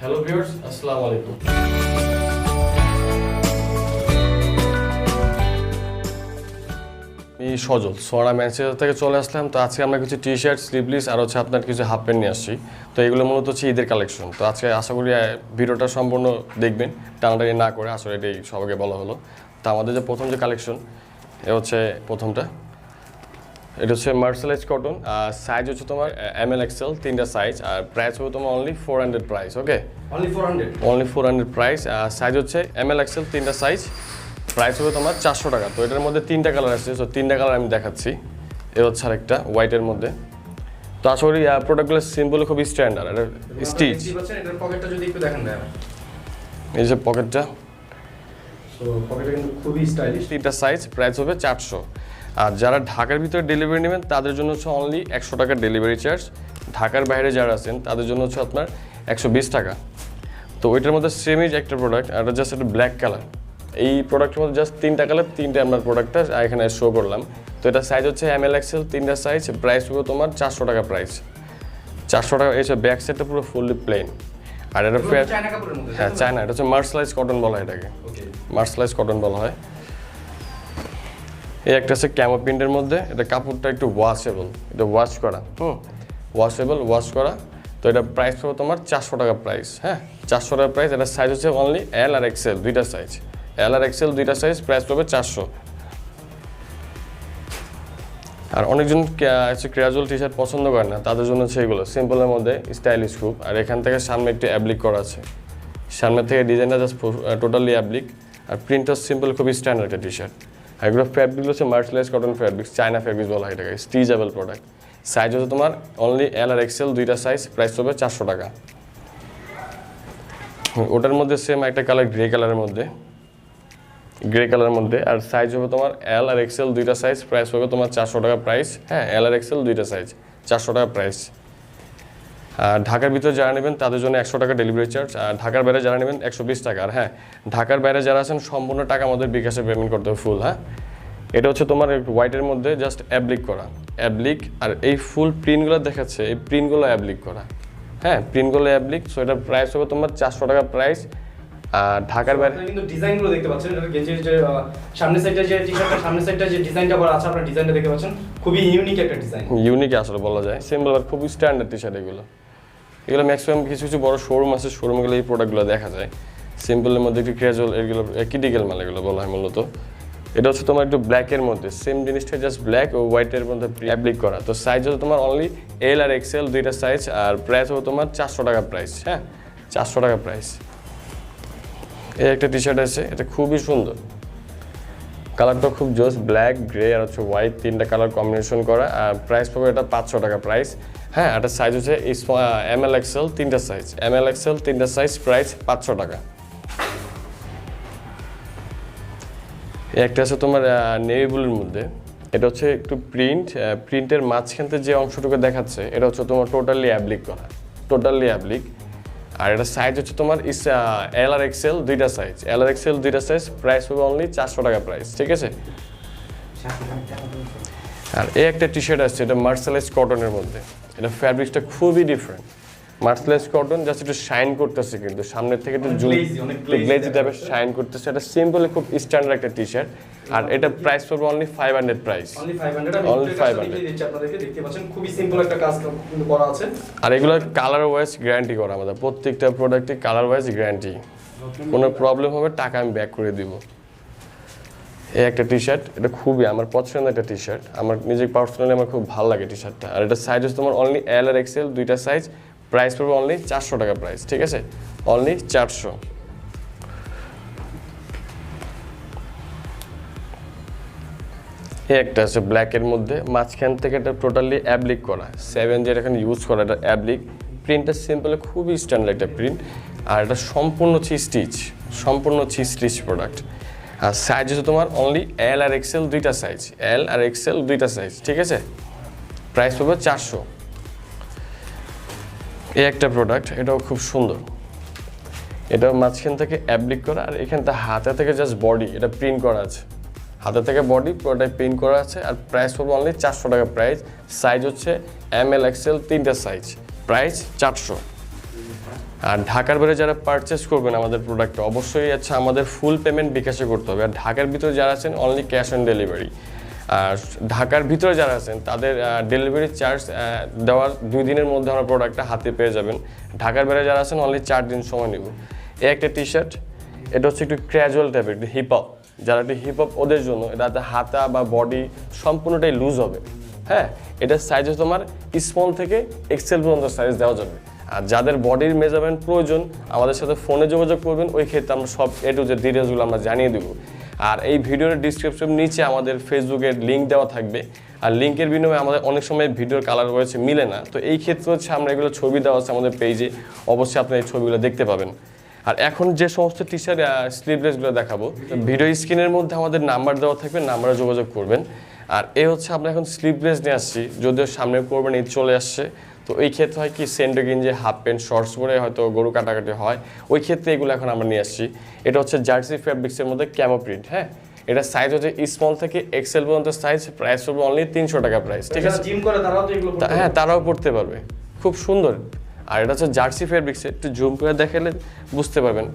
Hello viewers, আসসালামু আলাইকুম। আমি সজল সোয়ারা ম্যানচেস্টার থেকে চলে আসলাম। তো আজকে আমরা কিছু টি শার্ট, স্লিভলেস আর আপনার কিছু হাফ প্যান্ট নিয়ে আসছি। তো এগুলো মূলত হচ্ছে ঈদের কালেকশন। তো আজকে আশা করি ভিডিওটা সম্পূর্ণ দেখবেন, টানাটানি না করে। আসলে এটাই সবাইকে বলা হলো। তো আমাদের যে প্রথম যে কালেকশন, এ হচ্ছে প্রথমটা। এটা হচ্ছে মার্শালাইজ কটন, সাইজ হচ্ছে তোমার ML XL, তিনটা সাইজ, আর প্রাইস হবে তোমার অনলি 400 প্রাইস। ওকে, অনলি 400 প্রাইস। সাইজ হচ্ছে ML XL, তিনটা সাইজ, প্রাইস হবে তোমার 400 টাকা। তো এটার মধ্যে তিনটা কালার আছে, তো তিনটা কালার আমি দেখাচ্ছি। এ হচ্ছে আরেকটা হোয়াইটের মধ্যে। তো আশা করি প্রোডাক্টগুলো সিম্পল, খুবই স্ট্যান্ডার্ড। এটা স্টিচ, এটার পকেটটা যদি একটু দেখেন না, এই যে পকেটটা, সো পকেটটা কিন্তু খুবই স্টাইলিশ। তিনটা সাইজ, প্রাইস হবে 400। আর যারা ঢাকার ভিতরে ডেলিভারি নেবেন তাদের জন্য হচ্ছে অনলি 100 টাকা ডেলিভারি চার্জ। ঢাকার বাইরে যারা আছেন তাদের জন্য হচ্ছে আপনার 120 টাকা। তো ওইটার মধ্যে সেমই একটা প্রোডাক্ট, আর এটা জাস্ট একটা ব্ল্যাক কালার। এই প্রোডাক্টের মধ্যে জাস্ট তিনটা কালার, তিনটে আমরা প্রোডাক্টটা এখানে শো করলাম। তো এটা সাইজ হচ্ছে ML XL, তিনটা সাইজ, প্রাইস হবে তোমার 400 টাকা প্রাইস। 400 টাকা। এই ব্যাক সাইডটা পুরো ফুললি প্লেন। আর এটা চায়না কাপড়ের মধ্যে, হ্যাঁ চায়না, এটা হচ্ছে মার্শালাইজ কটন বলা হয় এটাকে। ওকে, মার্শালাইজ কটন বলা হয়। এই একটা আছে ক্যামো প্রিন্টের মধ্যে। এটা কাপড়টা একটু ওয়াশেবল, এটা ওয়াশ করা, ওয়াশেবল, ওয়াশ করা। তো এটা প্রাইস হবে তোমার 400 টাকা প্রাইস। হ্যাঁ, 400 টাকা প্রাইস। এটা সাইজ হচ্ছে অনলি L আর XL, দুইটা সাইজ। L আর XL দুইটা সাইজ, প্রাইস হবে 400। আর অনেকজন ক্যাজুয়াল টি শার্ট পছন্দ করে না, তাদের জন্য হচ্ছে এগুলো সিম্পলের মধ্যে স্টাইলিশ খুব। আর এখান থেকে সামনে একটু অ্যাবলিক করা আছে, সামনে থেকে ডিজাইনটা জাস্ট টোটালি অ্যাবলিক। আর প্রিন্টটা সিম্পল, খুবই স্ট্যান্ডার্ড একটা টি শার্ট। আর এগুলো ফ্যাব্রিক হচ্ছে mercerise cotton fabric, China fabric বলা হয় এটাকে, স্টিচেবল প্রোডাক্ট। সাইজ হচ্ছে তোমার অনলি L আর XL, দুইটা সাইজ, প্রাইস হবে 400 টাকা। ওটার মধ্যে সেম একটা কালার, গ্রে কালারের মধ্যে, গ্রে কালারের মধ্যে। আর সাইজ হবে তোমার L আর XL, দুইটা সাইজ, প্রাইস হবে তোমার 400 টাকা প্রাইস। হ্যাঁ, L আর XL দুইটা সাইজ, 400 টাকা প্রাইস। আর ঢাকার ভিতরে যারা নেবেন তাদের জন্য 100 টাকা ডেলিভারি চার্জ। আর ঢাকার বাইরে যারা নেবেন 120 টাকা। আর হ্যাঁ, ঢাকার বাইরে যারা আছেন সম্পূর্ণ টাকা আমাদের বিকাশে পেমেন্ট করতে হবে ফুল। হ্যাঁ, এটা হচ্ছে তোমার হোয়াইটের মধ্যে জাস্ট অ্যাবলিক করা, অ্যাবলিক। আর এই ফুল প্রিন্টগুলো দেখাচ্ছে, এই প্রিন্টগুলো অ্যাবলিক করা। হ্যাঁ, প্রিন্টগুলো অ্যাবলিক। সো এটার প্রাইস হবে তোমার 400 টাকা প্রাইস। আর ঢাকার বাইরে কিন্তু ডিজাইনগুলো দেখতে পাচ্ছেন, এটা গেঞ্জির যে সামনের সাইডটা, যে টি-শার্টটা সামনের সাইডটা যে ডিজাইনটা করা আছে, আপনারা ডিজাইনটা দেখতে পাচ্ছেন, খুবই ইউনিক একটা ডিজাইন। ইউনিক আসলে বলা যায়, সিম্পল আর খুবই স্ট্যান্ডার্ড টি শার্ট এগুলো। এগুলো ম্যাক্সিমাম কিছু কিছু বড় শোরুম আছে, শোরুমগুলো এই প্রোডাক্টগুলো দেখা যায়। সিম্পলের মধ্যে একটু ক্যাজুয়াল, এগুলো ক্রিটিক্যাল মাল এগুলো বলা হয় মূলত। এটা হচ্ছে তোমার একটু ব্ল্যাকের মধ্যে, সেম জিনিসটা জাস্ট ব্ল্যাক ও হোয়াইটের মধ্যে অ্যাপ্লিক করা। তো সাইজ হচ্ছে তোমার অনলি L আর XL, দুইটা সাইজ। আর প্রাইস হবে তোমার 400 টাকা প্রাইস। হ্যাঁ, 400 টাকা প্রাইস। এই একটা টি শার্ট আছে, এটা খুবই সুন্দর, কালারটা খুব জোস, ব্ল্যাক, গ্রে আর হচ্ছে হোয়াইট, তিনটা কালার কম্বিনেশন করা। আর প্রাইস পাবে এটা 500 টাকা প্রাইস। হ্যাঁ, এটা সাইজ হচ্ছে ML XL, তিনটা সাইজ, ML XL, তিনটা সাইজ, প্রাইস 500 টাকা। একটা আছে তোমার নেভি ব্লুর মধ্যে। এটা হচ্ছে একটু প্রিন্টের মাঝখান থেকে যে অংশটুকু দেখাচ্ছে, এটা হচ্ছে তোমার টোটালি অ্যাবলিক করা, টোটালি অ্যাবলিক। আর এটা সাইজ হচ্ছে তোমার L আর XL, দুইটা সাইজ, L আর XL, দুইটা সাইজ, প্রাইস হবে অনলি 400 টাকা প্রাইস। ঠিক আছে। আর এই একটা টি শার্ট আসছে, এটা মার্শালাইজ কটনের মধ্যে। এটা ফ্যাব্রিকটা খুবই ডিফারেন্ট, মার্শালাইজ কটন, জাস্ট একটু শাইন করতেছে, কিন্তু সামনের থেকে একটু গ্লেজি টাইপের শাইন করতেছে। এটা সিম্পল, খুব স্ট্যান্ডার্ড একটা টি শার্ট। আর এটা প্রাইস পড়বে অনলি 500 প্রাইস, অনলি 500। অনলি 500 দিচ্ছি আপনাদেরকে, দেখতে পাচ্ছেন খুবই সিম্পল একটা কাজ কিন্তু করা আছে। আর এগুলো কালার ওয়াইজ গ্যারান্টি করা আমাদের, প্রত্যেকটা প্রোডাক্টই কালার ওয়াইজ গ্যারান্টি। কোনো প্রবলেম হবে টাকা আমি ব্যাক করে দিব। এই একটা টি শার্ট, এটা খুবই আমার পছন্দের একটা টি শার্ট, আমার নিজে পার্সোনালি আমার খুব ভালো লাগে টি শার্টটা। আর এটা সাইজ হচ্ছে তোমার অনলি L আর XL, দুইটা সাইজ, প্রাইস পড়বে অনলি 400 টাকা প্রাইস। ঠিক আছে, অনলি 400। এই একটা আছে ব্ল্যাকের মধ্যে, মাঝখান থেকে এটা টোটালি অ্যাবলিক করা, 7 যেটা এখানে ইউজ করা, এটা অ্যাবলিক। প্রিন্টটা সিম্পল, খুবই স্ট্যান্ডার্ড একটা প্রিন্ট। আর এটা সম্পূর্ণ স্টিচ, সম্পূর্ণ স্টিচ প্রোডাক্ট। আর সাইজ হচ্ছে তোমার অনলি L আর XL, দুইটা সাইজ, L আর XL, দুইটা সাইজ। ঠিক আছে, প্রাইস পাবে 400। এই একটা প্রোডাক্ট, এটাও খুব সুন্দর। এটাও মাঝখান থেকে অ্যাবলিক করা, আর এখান থেকে হাতে থেকে জাস্ট বডি এটা প্রিন্ট করা আছে, হাতে থেকে বডি পুরোটাই প্রিন্ট করা আছে। আর প্রাইস পড়বে অনলি 400 টাকা প্রাইস। সাইজ হচ্ছে ML XL, তিনটা সাইজ, প্রাইস 400। আর ঢাকার বাইরে যারা পারচেস করবেন আমাদের প্রোডাক্টটা অবশ্যই আমাদের ফুল পেমেন্ট বিকাশে করতে হবে। আর ঢাকার ভিতরে যারা আছেন অনলি ক্যাশ অন ডেলিভারি। আর ঢাকার ভিতরে যারা আছেন তাদের ডেলিভারি চার্জ দেওয়ার 2 দিনের মধ্যে আমরা প্রোডাক্টটা হাতে পেয়ে যাবেন। ঢাকার বাইরে যারা আছেন অনলি 4 দিন সময় নেব। এই একটা টি শার্ট, এটা হচ্ছে একটু ক্যাজুয়াল টাইপের, একটু হিপ হপ, যারা একটু হিপ হপ ওদের জন্য। এটাতে হাতা বা বডি সম্পূর্ণটাই লুজ হবে। হ্যাঁ, এটার সাইজ তোমার স্মল থেকে এক্সেল পর্যন্ত সাইজ দেওয়া যাবে। আর যাদের বডির মেজারমেন্ট প্রয়োজন আমাদের সাথে ফোনে যোগাযোগ করবেন, ওই ক্ষেত্রে আমরা সব এ টু জেড ডিটেলসগুলো আমরা জানিয়ে দেবো। আর এই ভিডিওর ডিসক্রিপশন নিচে আমাদের ফেসবুকের লিঙ্ক দেওয়া থাকবে। আর লিঙ্কের বিনিময়ে আমাদের অনেক সময় ভিডিওর কালার রয়েছে মিলে না, তো এই ক্ষেত্রে আমরা এগুলো ছবি দেওয়া আছে আমাদের পেজে, অবশ্যই আপনি এই ছবিগুলো দেখতে পাবেন। আর এখন যে সমস্ত টি শার্ট স্লিভলেসগুলো দেখাবো, ভিডিও স্ক্রিনের মধ্যে আমাদের নাম্বার দেওয়া থাকবে, নাম্বারে যোগাযোগ করবেন। আর আমরা এখন স্লিভলেস নিয়ে আসছি, যদিও সামনে করবেন ঈদ চলে আসছে, তো এই ক্ষেত্রে হয় কি সেন্ডো গেঞ্জি, হাফ প্যান্ট, শর্টস পরে হয়তো গরু কাটাকাটি হয়, ওই ক্ষেত্রে এগুলো এখন আমরা নিয়ে আসছি। এটা হচ্ছে জার্সি ফ্যাব্রিক্সের মধ্যে ক্যামো প্রিন্ট। হ্যাঁ, এটা সাইজ হচ্ছে স্মল থেকে এক্সেল পর্যন্ত সাইজ, প্রাইস হবে অনলি 300 টাকা প্রাইস। ঠিক আছে, জিম করে তারাও তো এগুলো হ্যাঁ তারাও পড়তে পারবে, খুব সুন্দর। আর এটা হচ্ছে জার্সি ফ্যাব্রিক্সে, একটু জুম করে দেখালে বুঝতে পারবেন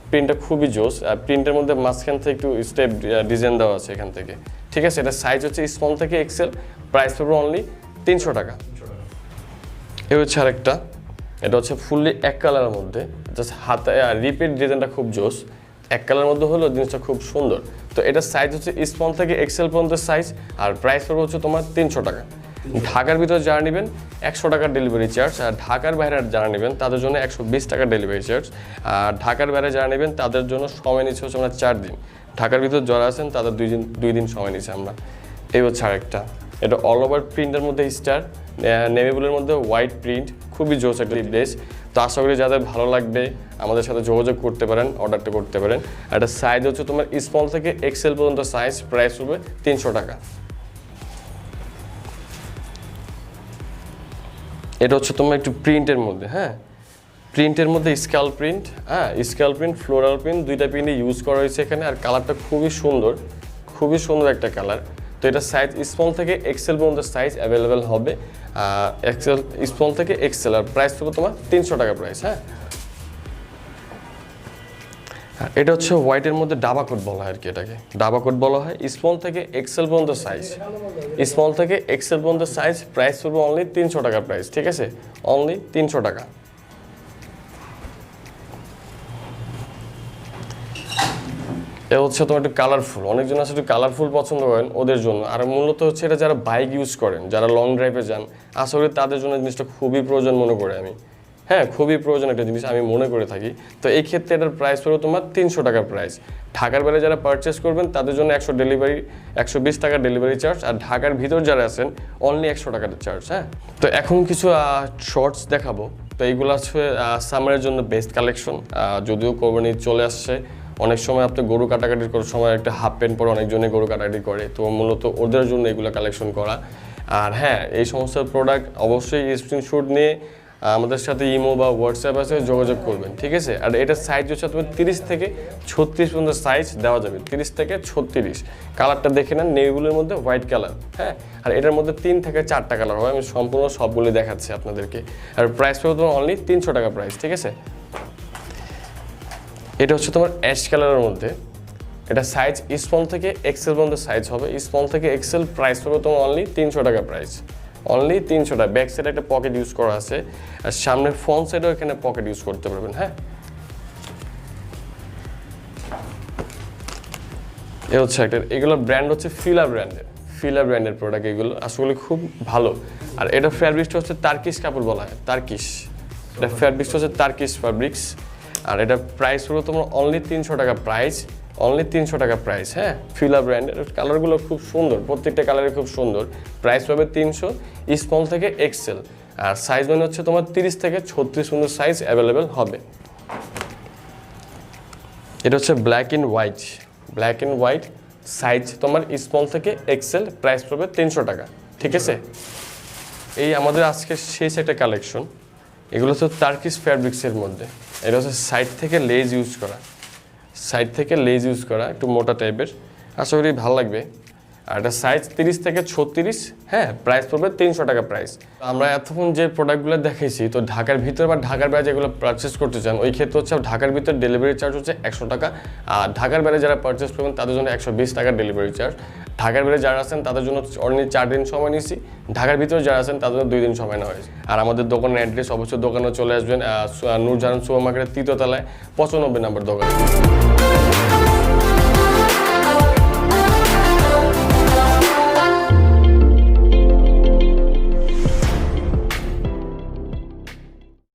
প্রিন্টটা খুবই জোস। আর প্রিন্টের মধ্যে মাঝখান থেকে একটু স্টেপ ডিজাইন দেওয়া আছে এখান থেকে। ঠিক আছে, এটা সাইজ হচ্ছে স্মল থেকে এক্সেল, প্রাইস পাবে অনলি 300 টাকা। এই হচ্ছে আরেকটা, এটা হচ্ছে ফুললি এক কালারের মধ্যে, জাস্ট হাতে রিপিট ডিজাইনটা খুব জোস, এক কালারের মধ্যে হলেও জিনিসটা খুব সুন্দর। তো এটা সাইজ হচ্ছে স্মল থেকে এক্সেল পর্যন্ত সাইজ, আর প্রাইস পাবে হচ্ছে তোমার 300 টাকা। ঢাকার ভিতরে যারা নেবেন 100 টাকার ডেলিভারি চার্জ, আর ঢাকার বাইরে যারা নেবেন তাদের জন্য 120 টাকার ডেলিভারি চার্জ। আর ঢাকার বাইরে যারা নেবেন তাদের জন্য সময় নিচ্ছে হচ্ছে আমরা 4 দিন। ঢাকার ভিতরে যারা আছেন তাদের 2 দিন সময় নিচ্ছে আমরা। এই হচ্ছে আরেকটা, এটা অল ওভার প্রিন্টের মধ্যে স্টার, নেভি ব্লুর মধ্যে হোয়াইট প্রিন্ট, খুবই জোস একটা ড্রেস। তো আশা করি যাদের ভালো লাগবে আমাদের সাথে যোগাযোগ করতে পারেন, অর্ডারটা করতে পারেন। একটা সাইজ হচ্ছে তোমার স্মল থেকে এক্সেল পর্যন্ত সাইজ, প্রাইস হবে 300 টাকা। এটা হচ্ছে তোমার একটু প্রিন্টের মধ্যে, হ্যাঁ প্রিন্টের মধ্যে স্ক্যাল প্রিন্ট, হ্যাঁ স্ক্যাল প্রিন্ট, ফ্লোরাল প্রিন্ট, 2টা প্রিন্টে ইউজ করা হয়েছে এখানে। আর কালারটা খুবই সুন্দর, খুবই সুন্দর একটা কালার। তো এটা সাইজ স্মল থেকে এক্সেল পর্যন্ত সাইজ অ্যাভেলেবেল হবে, এক্সেল স্মল থেকে এক্সেল। আর প্রাইস পাবো তোমার 300 টাকা প্রাইস। হ্যাঁ, এটা হচ্ছে হোয়াইটের মধ্যে ডাবা কোট বলা হয় আর কি, এটাকে ডাবা কোট বলা হয়। স্মল থেকে এক্সেল পর্যন্ত সাইজ, স্মল থেকে এক্সেল পর্যন্ত সাইজ, প্রাইস পড়বে অনলি 300 টাকা প্রাইস। ঠিক আছে, অনলি 300 টাকা। এটা হচ্ছে তোমার একটু কালারফুল, অনেকজন আছে একটু কালারফুল পছন্দ করেন ওদের জন্য। আর মূলত হচ্ছে এটা যারা বাইক ইউজ করেন, যারা লং ড্রাইভে যান, আশা করি তাদের জন্য জিনিসটা খুবই প্রয়োজন মনে করে আমি। হ্যাঁ, খুবই প্রয়োজন একটা জিনিস আমি মনে করে থাকি। তো এই ক্ষেত্রে এটার প্রাইস পড়বে তোমার 300 টাকা প্রাইস। ঢাকার বাইরে যারা পারচেস করবেন তাদের জন্য 120 টাকা ডেলিভারি চার্জ। আর ঢাকার ভিতর যারা আছেন অনলি 100 টাকার চার্জ। হ্যাঁ, তো এখন কিছু শর্টস দেখাবো। তো এইগুলো আছে সামারের জন্য বেস্ট কালেকশন। যদিও কোরবানি চলে আসছে, অনেক সময় আপনি গরু কাটাকাটি করার সময় একটা হাফ প্যান্ট পরে অনেকজনে গরু কাটাকাটি করে, তো মূলত ওদের জন্য এগুলো কালেকশন করা। আর হ্যাঁ, এই সমস্ত প্রোডাক্ট অবশ্যই স্ক্রিনশট নিয়ে আমাদের সাথে ইমো বা হোয়াটসঅ্যাপ আছে যোগাযোগ করবেন। ঠিক আছে, আর এটার সাইজ হচ্ছে তোমার 30 থেকে 36 পর্যন্ত সাইজ দেওয়া যাবে, 30 থেকে 36। কালারটা দেখে নেন, নেভিগুলোর মধ্যে হোয়াইট কালার। হ্যাঁ, আর এটার মধ্যে 3 থেকে 4টা কালার হয়, আমি সম্পূর্ণ সবগুলো দেখাচ্ছি আপনাদেরকে। আর প্রাইস পাবো তোমার অনলি 300 টাকা প্রাইস। ঠিক আছে, এটা হচ্ছে তোমার অ্যাশ কালারের মধ্যে, এটা সাইজ স্মল থেকে এক্সেল পর্যন্ত সাইজ হবে, স্মল থেকে এক্সেল। প্রাইস পাবে তোমার অনলি 300 টাকা প্রাইস, অনলি 300 টাকা। ব্যাক সাইডে একটা পকেট ইউজ করা আছে, আর সামনে ফ্রন্ট সাইডেও এখানে পকেট ইউজ করতে পারবেন। হ্যাঁ, এ হচ্ছে একটা, এগুলোর ব্র্যান্ড হচ্ছে ফিলা ব্র্যান্ডের প্রোডাক্ট। এগুলো আসলে খুব ভালো। আর এটা ফ্যাব্রিক্সটা হচ্ছে টার্কিশ কাপড় বলা হয়, টার্কিশ। এটা ফ্যাব্রিক্সটা হচ্ছে টার্কিশ ফ্যাব্রিক্স। আর এটা প্রাইস হলো তোমার অনলি 300 টাকা প্রাইস, অনলি 300 টাকা প্রাইস। হ্যাঁ, ফিলা ব্র্যান্ডের, কালারগুলো খুব সুন্দর, প্রত্যেকটা কালারে খুব সুন্দর। প্রাইস পাবে 300, স্মল থেকে এক্সেল। আর সাইজ মানে হচ্ছে তোমার 30 থেকে 36 পর্যন্ত সাইজ অ্যাভেলেবেল হবে। এটা হচ্ছে ব্ল্যাক অ্যান্ড হোয়াইট সাইজ তোমার স্মল থেকে এক্সেল, প্রাইস পাবে 300 টাকা। ঠিক আছে, এই আমাদের আজকের শেষ একটা কালেকশন। এগুলো হচ্ছে টার্কিশ ফ্যাব্রিক্সের মধ্যে। এটা হচ্ছে সাইড থেকে লেজ ইউজ করা, একটু মোটা টাইপের। আশা করি ভালো লাগবে। আর এটা সাইজ 30 থেকে 36, হ্যাঁ, প্রাইস পড়বে 300 টাকা প্রাইস। আমরা এতক্ষণ যে প্রোডাক্টগুলো দেখাইছি, তো ঢাকার ভিতরে বা ঢাকার বাইরে যেগুলো পারচেস করতে চান, ওই ক্ষেত্রে হচ্ছে ঢাকার ভিতরে ডেলিভারি চার্জ হচ্ছে 100 টাকা, আর ঢাকার বাইরে যারা পারচেস করবেন তাদের জন্য 120 টাকা ডেলিভারি চার্জ। ঢাকার বাইরে যারা আছেন তাদের জন্য অনলি 4 দিন সময় নিচ্ছি, ঢাকার ভিতরে যারা আছেন তাদের জন্য 2 দিন সময় নেওয়া হয়েছে। আর আমাদের দোকানের অ্যাড্রেস অবশ্যই দোকানে চলে আসবেন, নূরজাহান সুপার মার্কেটের 3য় তলায় 95 নম্বর দোকান।